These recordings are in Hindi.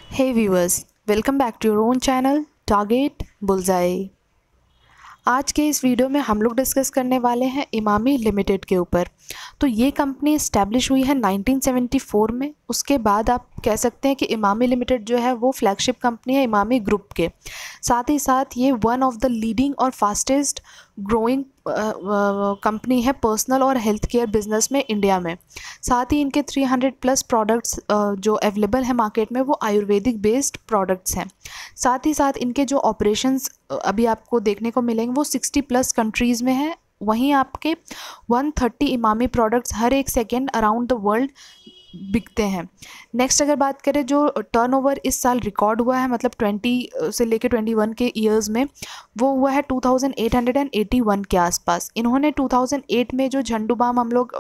Hey viewers, welcome back to your own channel Target Bullseye। आज के इस वीडियो में हम लोग डिस्कस करने वाले हैं इमामी लिमिटेड के ऊपर। तो ये कंपनी इस्टेब्लिश हुई है 1974 में। उसके बाद आप कह सकते हैं कि इमामी लिमिटेड जो है वो फ्लैगशिप कंपनी है इमामी ग्रुप के। साथ ही साथ ये वन ऑफ द लीडिंग और फास्टेस्ट ग्रोइंग कंपनी है पर्सनल और हेल्थ केयर बिजनेस में इंडिया में। साथ ही इनके 300 प्लस प्रोडक्ट्स जो अवेलेबल है मार्केट में वो आयुर्वेदिक बेस्ड प्रोडक्ट्स हैं। साथ ही साथ इनके जो ऑपरेशंस अभी आपको देखने को मिलेंगे वो 60 प्लस कंट्रीज़ में है। वहीं आपके 130 इमामी प्रोडक्ट्स हर एक सेकेंड अराउंड द वर्ल्ड बिकते हैं। नेक्स्ट अगर बात करें जो टर्नओवर इस साल रिकॉर्ड हुआ है मतलब 20 से लेकर 21 के ईयर्स में वो हुआ है 2881 के आसपास। इन्होंने 2008 में जो झंडू बाम हम लोग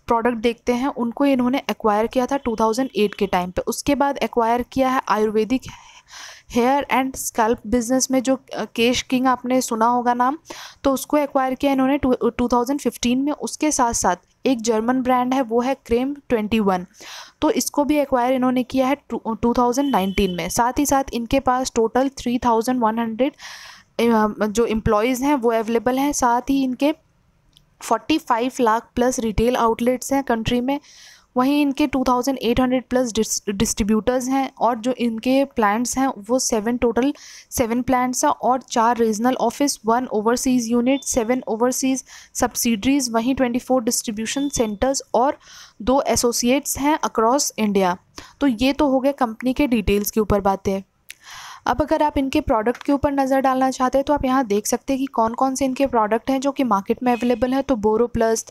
प्रोडक्ट देखते हैं उनको इन्होंने एक्वायर किया था 2008 के टाइम पे। उसके बाद एक्वायर किया है ayurvedic hair and scalp business में जो केश किंग आपने सुना होगा नाम, तो उसको एक्वायर किया इन्होंने 2015 में। उसके साथ साथ एक जर्मन ब्रांड है वो है क्रेम 21, तो इसको भी एक्वायर इन्होंने किया है 2019 में। साथ ही साथ इनके पास टोटल 3100 जो एम्प्लॉयज़ हैं वो अवेलेबल हैं। साथ ही इनके 45 लाख प्लस रिटेल आउटलेट्स हैं कंट्री में। वहीं इनके 2800 प्लस डिस्ट्रीब्यूटर्स हैं और जो इनके प्लांट्स हैं वो 7 प्लांट्स हैं और 4 regional office, 1 overseas unit, 7 overseas subsidiaries, वहीं 24 डिस्ट्रीब्यूशन सेंटर्स और 2 एसोसिएट्स हैं अक्रॉस इंडिया। तो ये तो हो गए कंपनी के डिटेल्स के ऊपर बातें। अब अगर आप इनके प्रोडक्ट के ऊपर नज़र डालना चाहते हैं तो आप यहाँ देख सकते हैं कि कौन कौन से इनके प्रोडक्ट हैं जो कि मार्केट में अवेलेबल है। तो Boroplus,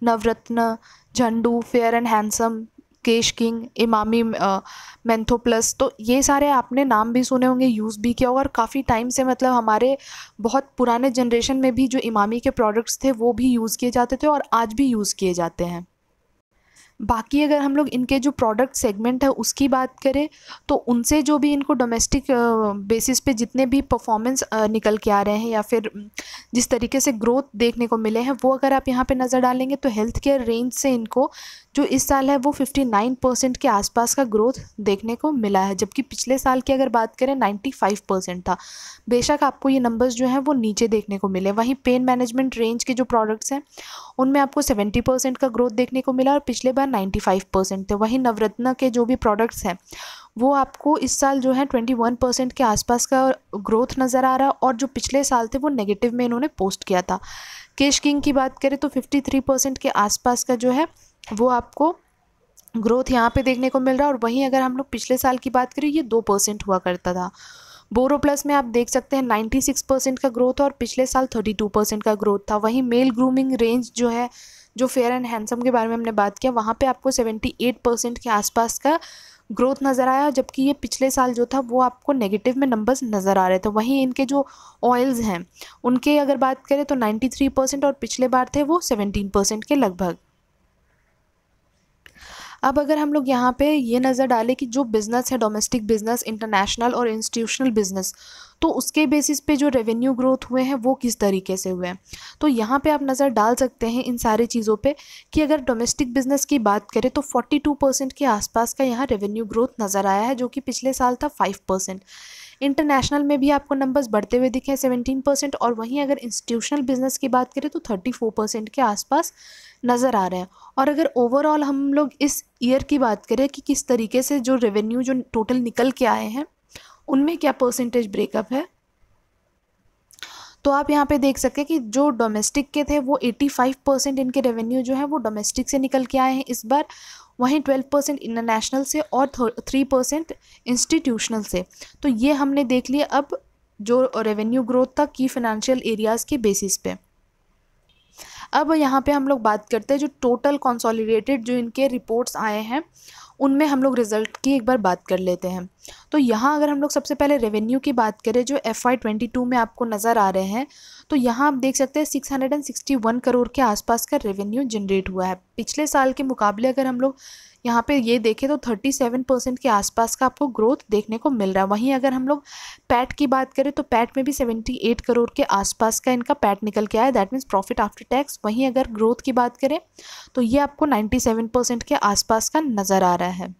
Navratna, Zandu, fair and handsome, Kesh King, Emami Mentho plus, तो ये सारे आपने नाम भी सुने होंगे, यूज़ भी किया होगा। और काफ़ी टाइम से मतलब हमारे बहुत पुराने जनरेशन में भी जो इमामी के प्रोडक्ट्स थे वो भी यूज़ किए जाते थे और आज भी यूज़ किए जाते हैं। बाकी अगर हम लोग इनके जो प्रोडक्ट सेगमेंट है उसकी बात करें तो उनसे जो भी इनको डोमेस्टिक बेसिस पे जितने भी परफॉर्मेंस निकल के आ रहे हैं या फिर जिस तरीके से ग्रोथ देखने को मिले हैं वो अगर आप यहाँ पे नज़र डालेंगे तो हेल्थ केयर रेंज से इनको जो इस साल है वो 59% के आसपास का ग्रोथ देखने को मिला है, जबकि पिछले साल की अगर बात करें 95% था। बेशक आपको ये नंबर्स जो हैं वो नीचे देखने को मिले। वहीं पेन मैनेजमेंट रेंज के जो प्रोडक्ट्स हैं उनमें आपको 70% का ग्रोथ देखने को मिला और पिछले बार 95% थे। वहीं नवरत्न के जो भी प्रोडक्ट्स हैं वो आपको इस साल जो है 21% के आसपास का ग्रोथ नज़र आ रहा है और जो पिछले साल थे वो नेगेटिव में इन्होंने पोस्ट किया था। केश किंग की बात करें तो 53% के आसपास का जो है वो आपको ग्रोथ यहाँ पे देखने को मिल रहा है। और वहीं अगर हम लोग पिछले साल की बात करें ये 2% हुआ करता था। बोरो प्लस में आप देख सकते हैं 96% का ग्रोथ और पिछले साल 32% का ग्रोथ था। वहीं मेल ग्रूमिंग रेंज जो है, जो फेयर एंड हैंडसम के बारे में हमने बात किया, वहाँ पे आपको 78% के आसपास का ग्रोथ नज़र आया, जबकि ये पिछले साल जो था वो आपको नेगेटिव में नंबर्स नज़र आ रहे थे। वहीं इनके जो ऑयल्स हैं उनके अगर बात करें तो 93% और पिछले बार थे वो 17% के लगभग। अब अगर हम लोग यहाँ पे ये नज़र डालें कि जो बिज़नेस है, डोमेस्टिक बिज़नेस, इंटरनेशनल और इंस्टीट्यूशनल बिज़नेस, तो उसके बेसिस पे जो रेवेन्यू ग्रोथ हुए हैं वो किस तरीके से हुए हैं, तो यहाँ पे आप नज़र डाल सकते हैं इन सारी चीज़ों पे कि अगर डोमेस्टिक बिज़नेस की बात करें तो 42% के आसपास का यहाँ रेवेन्यू ग्रोथ नज़र आया है, जो कि पिछले साल था 5%। इंटरनेशनल में भी आपको नंबर्स बढ़ते हुए दिखे 17%। और वहीं अगर इंस्टीट्यूशनल बिज़नेस की बात करें तो 34% के आसपास नज़र आ रहे हैं। और अगर ओवरऑल हम लोग इस ईयर की बात करें कि किस तरीके से जो रेवेन्यू जो टोटल निकल के आए हैं उनमें क्या परसेंटेज ब्रेकअप है, तो आप यहाँ पे देख सकते हैं कि जो डोमेस्टिक के थे वो 85% इनके रेवेन्यू जो है वो डोमेस्टिक से निकल के आए हैं इस बार। वहीं 12% इंटरनेशनल से और 3% इंस्टीट्यूशनल से। तो ये हमने देख लिया अब जो रेवेन्यू ग्रोथ था की फाइनेंशियल एरियाज़ के बेसिस पे। अब यहाँ पे हम लोग बात करते हैं जो टोटल कंसोलिडेटेड जो इनके रिपोर्ट्स आए हैं उनमें हम लोग रिज़ल्ट की एक बार बात कर लेते हैं। तो यहाँ अगर हम लोग सबसे पहले रेवेन्यू की बात करें जो FY22 में आपको नज़र आ रहे हैं, तो यहाँ आप देख सकते हैं 661 करोड़ के आसपास का रेवेन्यू जनरेट हुआ है। पिछले साल के मुकाबले अगर हम लोग यहाँ पे ये देखें तो 37% के आसपास का आपको ग्रोथ देखने को मिल रहा है। वहीं अगर हम लोग पैट की बात करें तो पैट में भी 78 करोड़ के आसपास का इनका पैट निकल के आया, that means profit after tax. वहीं अगर ग्रोथ की बात करें तो ये आपको 97% के आसपास का नज़र आ रहा है।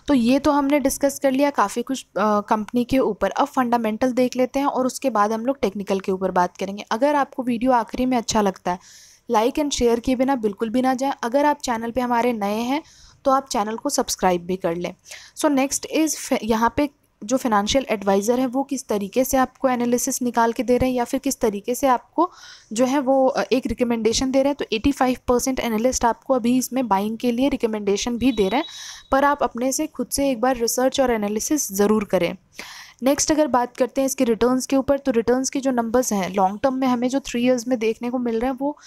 तो ये तो हमने डिस्कस कर लिया काफ़ी कुछ कंपनी के ऊपर। अब फंडामेंटल देख लेते हैं और उसके बाद हम लोग टेक्निकल के ऊपर बात करेंगे। अगर आपको वीडियो आखिरी में अच्छा लगता है, लाइक एंड शेयर किए बिना बिल्कुल भी ना जाएं। अगर आप चैनल पे हमारे नए हैं तो आप चैनल को सब्सक्राइब भी कर लें। सो नेक्स्ट इज़ यहाँ पे जो फाइनेंशियल एडवाइज़र है वो किस तरीके से आपको एनालिसिस निकाल के दे रहे हैं या फिर किस तरीके से आपको जो है वो एक रिकमेंडेशन दे रहे हैं। तो 85% एनालिस्ट आपको अभी इसमें बाइंग के लिए रिकमेंडेशन भी दे रहे हैं, पर आप अपने से खुद से एक बार रिसर्च और एनालिसिस ज़रूर करें। नेक्स्ट अगर बात करते हैं इसके रिटर्न्स के ऊपर, तो रिटर्न्स के जो नंबर्स हैं लॉन्ग टर्म में हमें जो 3 इयर्स में देखने को मिल रहे हैं वो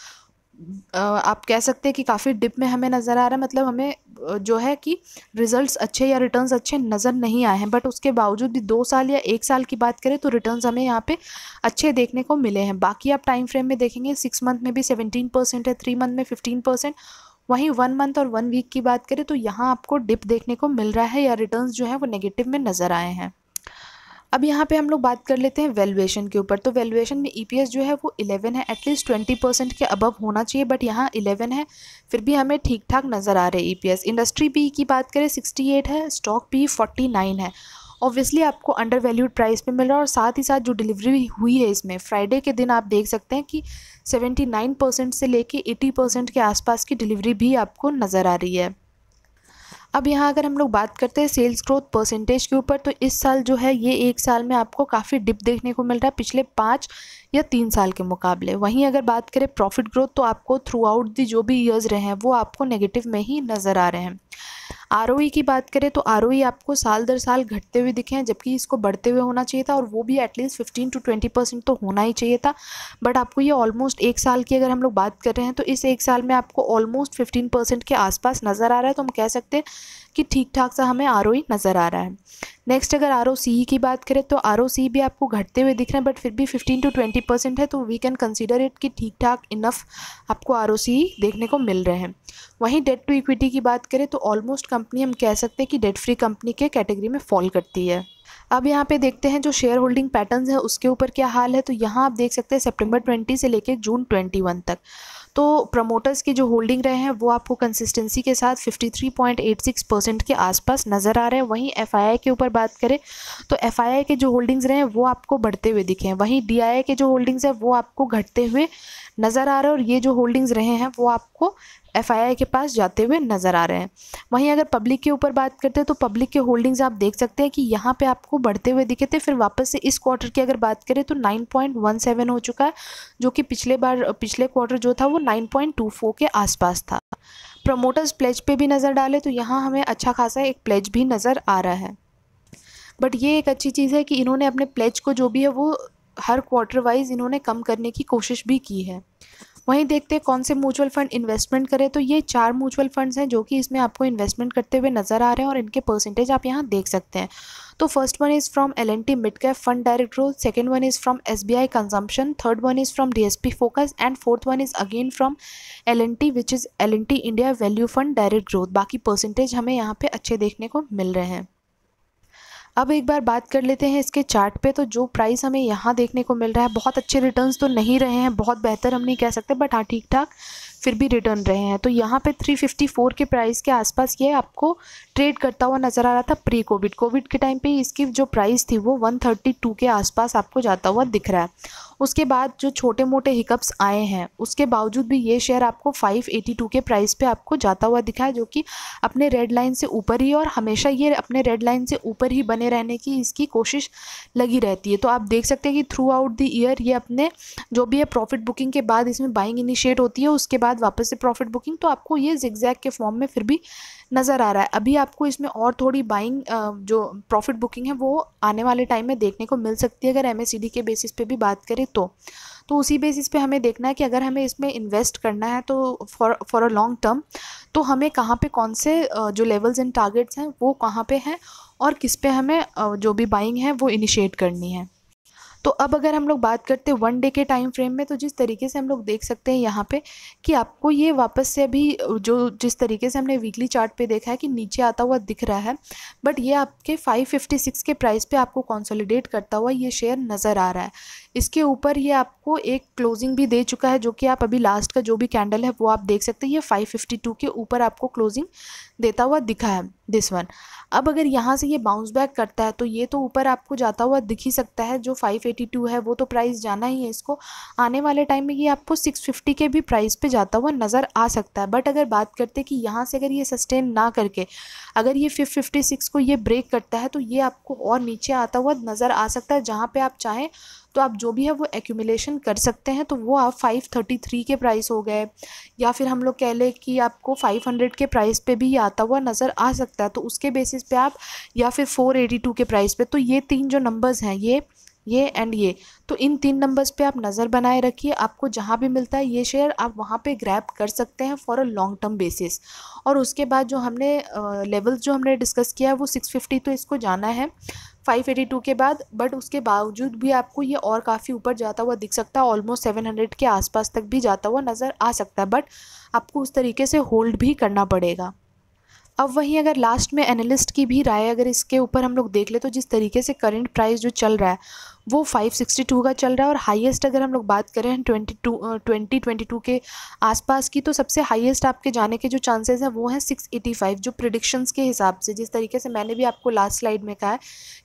आप कह सकते हैं कि काफ़ी डिप में हमें नज़र आ रहा है। मतलब हमें जो है कि रिजल्ट्स अच्छे या रिटर्न्स अच्छे नज़र नहीं आए हैं, बट उसके बावजूद भी 2 साल या 1 साल की बात करें तो रिटर्न्स हमें यहाँ पे अच्छे देखने को मिले हैं। बाकी आप टाइम फ्रेम में देखेंगे 6 मंथ में भी 17% है, 3 मंथ में 15%, वहीं 1 मंथ और 1 वीक की बात करें तो यहाँ आपको डिप देखने को मिल रहा है या रिटर्न्स जो है वो नेगेटिव में नज़र आए हैं। अब यहाँ पे हम लोग बात कर लेते हैं वैल्यूएशन के ऊपर। तो वैल्यूएशन में ईपीएस जो है वो 11 है, एटलीस्ट 20% के अबव होना चाहिए, बट यहाँ 11 है, फिर भी हमें ठीक ठाक नज़र आ रहे हैं ईपीएस। इंडस्ट्री पी की बात करें 68 है, स्टॉक पी 49 है। ऑब्वियसली आपको अंडर वैल्यूड प्राइस पे मिल रहा है और साथ ही साथ जो डिलीवरी हुई है इसमें फ्राइडे के दिन आप देख सकते हैं कि 79% से लेके 80% के आसपास की डिलीवरी भी आपको नज़र आ रही है। अब यहाँ अगर हम लोग बात करते हैं सेल्स ग्रोथ परसेंटेज के ऊपर, तो इस साल जो है ये 1 साल में आपको काफ़ी डिप देखने को मिल रहा है पिछले 5 या 3 साल के मुकाबले। वहीं अगर बात करें प्रॉफिट ग्रोथ, तो आपको थ्रू आउट दी जो भी ईयर्स रहे हैं वो आपको नेगेटिव में ही नज़र आ रहे हैं। आरओई की बात करें तो आरओई आपको साल दर साल घटते हुए दिखे हैं, जबकि इसको बढ़ते हुए होना चाहिए था और वो भी एटलीस्ट 15 to 20% तो होना ही चाहिए था। बट आपको ये ऑलमोस्ट 1 साल की अगर हम लोग बात कर रहे हैं तो इस 1 साल में आपको ऑलमोस्ट 15% के आसपास नज़र आ रहा है। तो हम कह सकते हैं कि ठीक ठाक सा हमें आरओई नज़र आ रहा है। नेक्स्ट अगर आरओसीई की बात करें तो आरओसीई भी आपको घटते हुए दिख रहे हैं, बट फिर भी 15 to 20% है, तो वी कैन कंसीडर इट कि ठीक ठाक इनफ आपको आरओसीई देखने को मिल रहे हैं। वहीं डेट टू इक्विटी की बात करें तो ऑलमोस्ट कंपनी हम कह सकते हैं कि डेट फ्री कंपनी के कैटेगरी में फॉल करती है। अब यहाँ पे देखते हैं जो शेयर होल्डिंग पैटर्न्स है उसके ऊपर क्या हाल है। तो यहाँ आप देख सकते हैं सितंबर 20 से लेकर जून 21 तक तो प्रमोटर्स की जो होल्डिंग रहे हैं वो आपको कंसिस्टेंसी के साथ 53.86% के आसपास नज़र आ रहे हैं। वहीं एफआईआई के ऊपर बात करें तो एफआईआई के जो होल्डिंग्स रहे हैं वो आपको बढ़ते हुए दिखे हैं, वहीं डीआईआई के जो होल्डिंग्स है वो आपको घटते हुए नज़र आ रहे हैं और ये जो होल्डिंग्स रहे हैं वो आपको एफआईआई के पास जाते हुए नज़र आ रहे हैं। वहीं अगर पब्लिक के ऊपर बात करते हैं तो पब्लिक के होल्डिंग्स आप देख सकते हैं कि यहाँ पे आपको बढ़ते हुए दिखे थे, फिर वापस से इस क्वार्टर की अगर बात करें तो 9.17 हो चुका है, जो कि पिछले क्वार्टर जो था वो 9.24 के आसपास था। प्रमोटर्स प्लेज पे भी नज़र डाले तो यहाँ हमें अच्छा खासा एक प्लेज भी नज़र आ रहा है। बट ये एक अच्छी चीज़ है कि इन्होंने अपने प्लेज को जो भी है वो हर क्वार्टर वाइज इन्होंने कम करने की कोशिश भी की है। वहीं देखते हैं कौन से म्यूचुअल फंड इन्वेस्टमेंट करें। तो ये 4 म्यूचुअल फंड्स हैं जो कि इसमें आपको इन्वेस्टमेंट करते हुए नज़र आ रहे हैं और इनके परसेंटेज आप यहाँ देख सकते हैं। तो first one is from L&T mid cap fund direct growth, second one is from SBI consumption, third one is from DSP focus and fourth one is again from L&T which is L&T India value fund direct growth. बाकी परसेंटेज हमें यहाँ पे अच्छे देखने को मिल रहे हैं। अब एक बार बात कर लेते हैं इसके चार्ट पे। तो जो प्राइस हमें यहाँ देखने को मिल रहा है, बहुत अच्छे रिटर्न्स तो नहीं रहे हैं, बहुत बेहतर हम नहीं कह सकते, बट हाँ ठीक ठाक फिर भी रिटर्न रहे हैं। तो यहाँ पे 354 के प्राइस के आसपास ये आपको ट्रेड करता हुआ नज़र आ रहा था प्री कोविड के टाइम पे इसकी जो प्राइस थी वो 132 के आसपास आपको जाता हुआ दिख रहा है। उसके बाद जो छोटे मोटे हिकअप्स आए हैं उसके बावजूद भी ये शेयर आपको 582 के प्राइस पे आपको जाता हुआ दिखा है, जो कि अपने रेड लाइन से ऊपर ही, और हमेशा ये अपने रेड लाइन से ऊपर ही बने रहने की इसकी कोशिश लगी रहती है। तो आप देख सकते हैं कि थ्रू आउट द ईयर ये अपने जो भी है प्रॉफिट बुकिंग के बाद इसमें बाइंग इनिशिएट होती है, उसके बाद वापस से प्रॉफिट बुकिंग, तो आपको ये जिगजैग के फॉर्म में फिर भी नज़र आ रहा है। अभी आपको इसमें और थोड़ी बाइंग जो प्रॉफिट बुकिंग है वो आने वाले टाइम में देखने को मिल सकती है। अगर MACD के बेसिस पे भी बात करें तो उसी बेसिस पे हमें देखना है कि अगर हमें इसमें इन्वेस्ट करना है तो फॉर अ लॉन्ग टर्म तो हमें कहाँ पे कौन से जो लेवल्स एंड टारगेट्स हैं वो कहाँ पे हैं और किस पे हमें जो भी बाइंग है वो इनिशिएट करनी है। तो अब अगर हम लोग बात करते हैं 1 डे के टाइम फ्रेम में, तो जिस तरीके से हम लोग देख सकते हैं यहाँ पे कि आपको ये वापस से अभी जिस तरीके से हमने वीकली चार्ट पे देखा है कि नीचे आता हुआ दिख रहा है, बट ये आपके 556 के प्राइस पे आपको कंसोलिडेट करता हुआ ये शेयर नज़र आ रहा है। इसके ऊपर ये आपको एक क्लोजिंग भी दे चुका है, जो कि आप अभी लास्ट का जो भी कैंडल है वो आप देख सकते हैं, ये 552 के ऊपर आपको क्लोजिंग देता हुआ दिखा है दिस वन। अब अगर यहाँ से ये बाउंस बैक करता है तो ये तो ऊपर आपको जाता हुआ दिख ही सकता है, जो 582 है वो तो प्राइस जाना ही है इसको। आने वाले टाइम में ये आपको 650 के भी प्राइस पे जाता हुआ नज़र आ सकता है। बट अगर बात करते कि यहाँ से अगर ये सस्टेन ना करके अगर ये 556 को ये ब्रेक करता है तो ये आपको और नीचे आता हुआ नज़र आ सकता है, जहाँ पे आप चाहें तो आप जो भी है वो एक्यूमुलेशन कर सकते हैं। तो वो आप 533 के प्राइस हो गए, या फिर हम लोग कह लें कि आपको 500 के प्राइस पे भी ये आता हुआ नज़र आ सकता है, तो उसके बेसिस पे आप, या फिर 482 के प्राइस पे। तो ये तीन जो नंबर्स हैं, ये एंड ये, तो इन तीन नंबर्स पे आप नज़र बनाए रखिए। आपको जहाँ भी मिलता है ये शेयर आप वहाँ पे ग्रैब कर सकते हैं for a long term basis. और उसके बाद जो हमने लेवल्स जो हमने डिस्कस किया है वो 650, तो इसको जाना है 582 के बाद। बट उसके बावजूद भी आपको ये और काफ़ी ऊपर जाता हुआ दिख सकता है, ऑलमोस्ट 700 के आसपास तक भी जाता हुआ नज़र आ सकता है, बट आपको उस तरीके से होल्ड भी करना पड़ेगा। अब वहीं अगर लास्ट में एनालिस्ट की भी राय अगर इसके ऊपर हम लोग देख ले, तो जिस तरीके से करंट प्राइस जो चल रहा है वो 562 का चल रहा है, और हाईएस्ट अगर हम लोग बात करें 2022 के आसपास की, तो सबसे हाईएस्ट आपके जाने के जो चांसेस हैं वो हैं 685, जो प्रिडिक्शंस के हिसाब से, जिस तरीके से मैंने भी आपको लास्ट स्लाइड में कहा है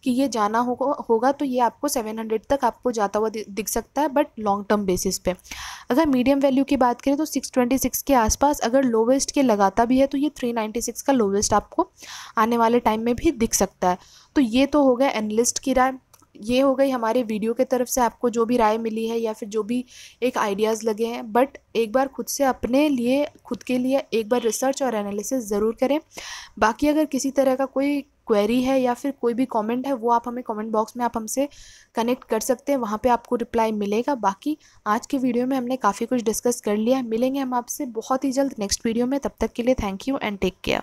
कि ये जाना होगा तो ये आपको 700 तक आपको जाता हुआ दिख सकता है, बट लॉन्ग टर्म बेसिस पे। अगर मीडियम वैल्यू की बात करें तो 626 के आसपास अगर लोवेस्ट के लगाता भी है तो ये 396 का लोवेस्ट आपको आने वाले टाइम में भी दिख सकता है। तो ये तो हो गया एनालिस्ट की राय, ये हो गई हमारे वीडियो की तरफ से आपको जो भी राय मिली है या फिर जो भी एक आइडियाज़ लगे हैं। बट एक बार खुद से अपने लिए, खुद के लिए एक बार रिसर्च और एनालिसिस ज़रूर करें। बाकी अगर किसी तरह का कोई क्वेरी है या फिर कोई भी कमेंट है वो आप हमें कमेंट बॉक्स में आप हमसे कनेक्ट कर सकते हैं, वहाँ पे आपको रिप्लाई मिलेगा। बाकी आज की वीडियो में हमने काफ़ी कुछ डिस्कस कर लिया है। मिलेंगे हम आपसे बहुत ही जल्द नेक्स्ट वीडियो में, तब तक के लिए thank you and take care.